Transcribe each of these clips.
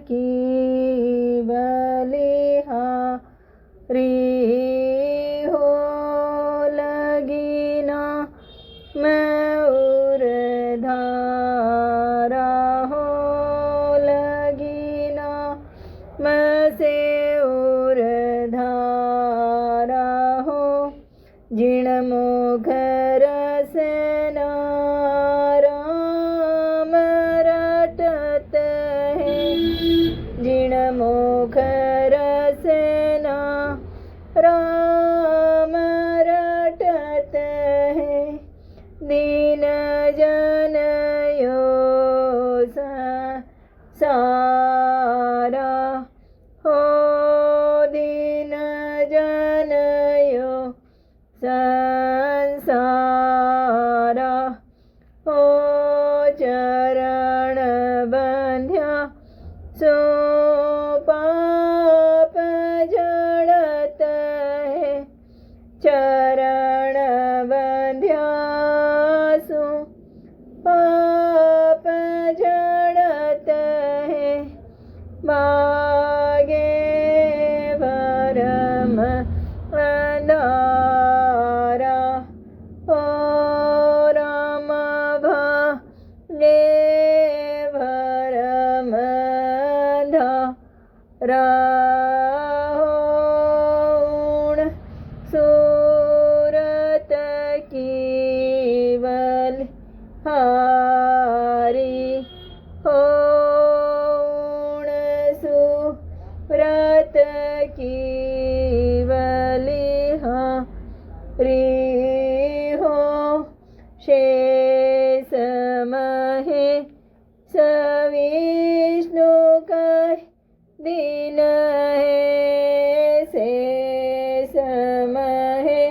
की बलिहारी हो लगी ना मैं उर्धारा हो लगी ना मैं से उर्धारा हो जिण मुखर सेना राम रटत है जिण मुखर सेना राम रटत है दीन जन यो सारा हो दीन जन यो संसारा हो चरण बंध्या सो पाप जड़त है चरण बंध्या सो पाप जड़त है मागे भरम अंधारा हो राम भागे भरम अंधारा सूरत की बलिहारी हो सूरत की बलिहारी हो शेष महे सविष्णु कह दीन है शेष महे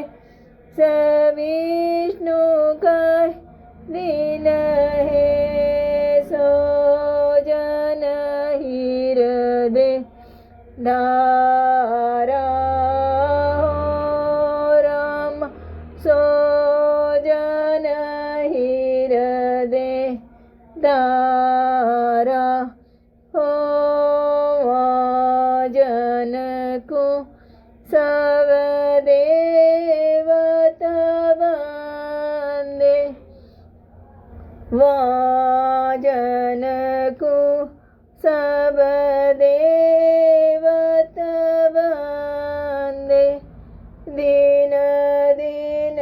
सविष्णु कह दीन है सो जन हृदय धारा हो राम सो जन हृदय धारा हो जन को सब देवत वंदे वाजन को सब देवत वंदे दीन दीन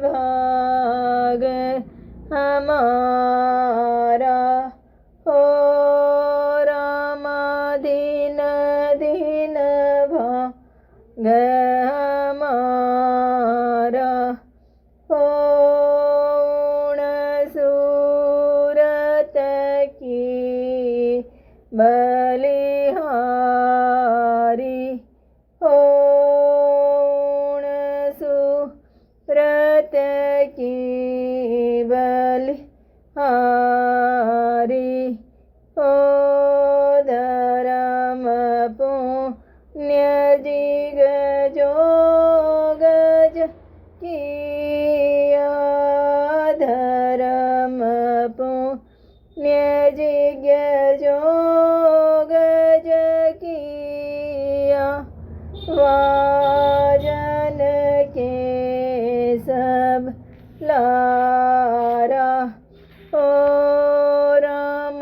भाग हमारा हो राम दीन दीन भाग हमारा हो सूरत की बलिहारी हो सूरत की बलिहारी हो धर्म पुण्य जिग जो गज किया धर्म पुण्य जिग जो गज किया वाजन के सब लारा ओ राम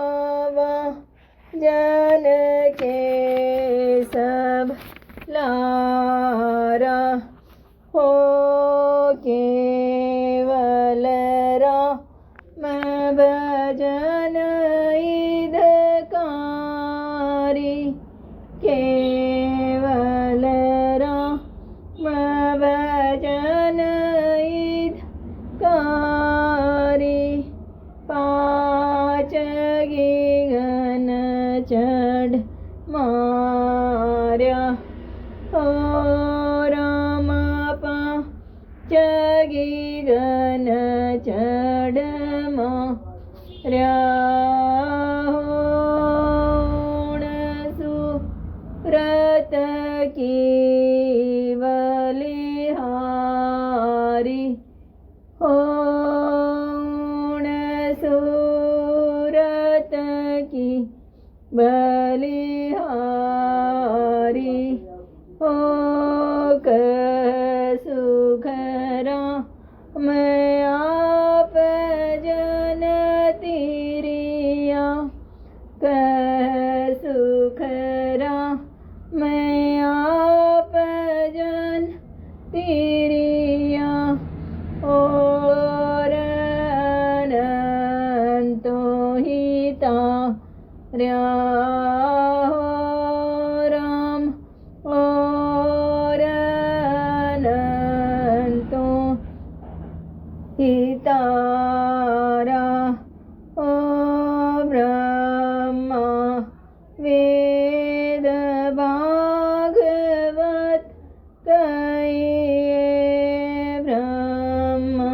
वाजन के सब लारा हो केवल राम भजन हितकारी केवल राम भजन हितकारी पाँच गगन चढ़ मार्या ओ राम पाँच गगन चढ़ मार्या सूरत की बलिहारी हो सूरत की बलिहारी हो सुखरा मैं आप जन तिरिया सुखरा मैं आप जन तिरिया और अनंतो हिता राम और अनंतो हितारा ओ ब्रह्मा वेद भागवत कहिए ब्रह्मा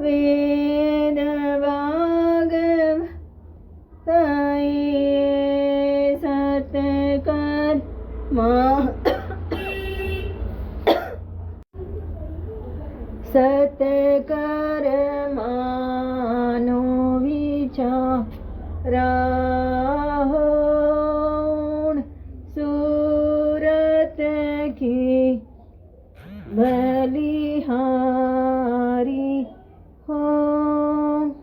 वेद भागवत कहिए सत्कर्मा सत्कर्मानो विचारा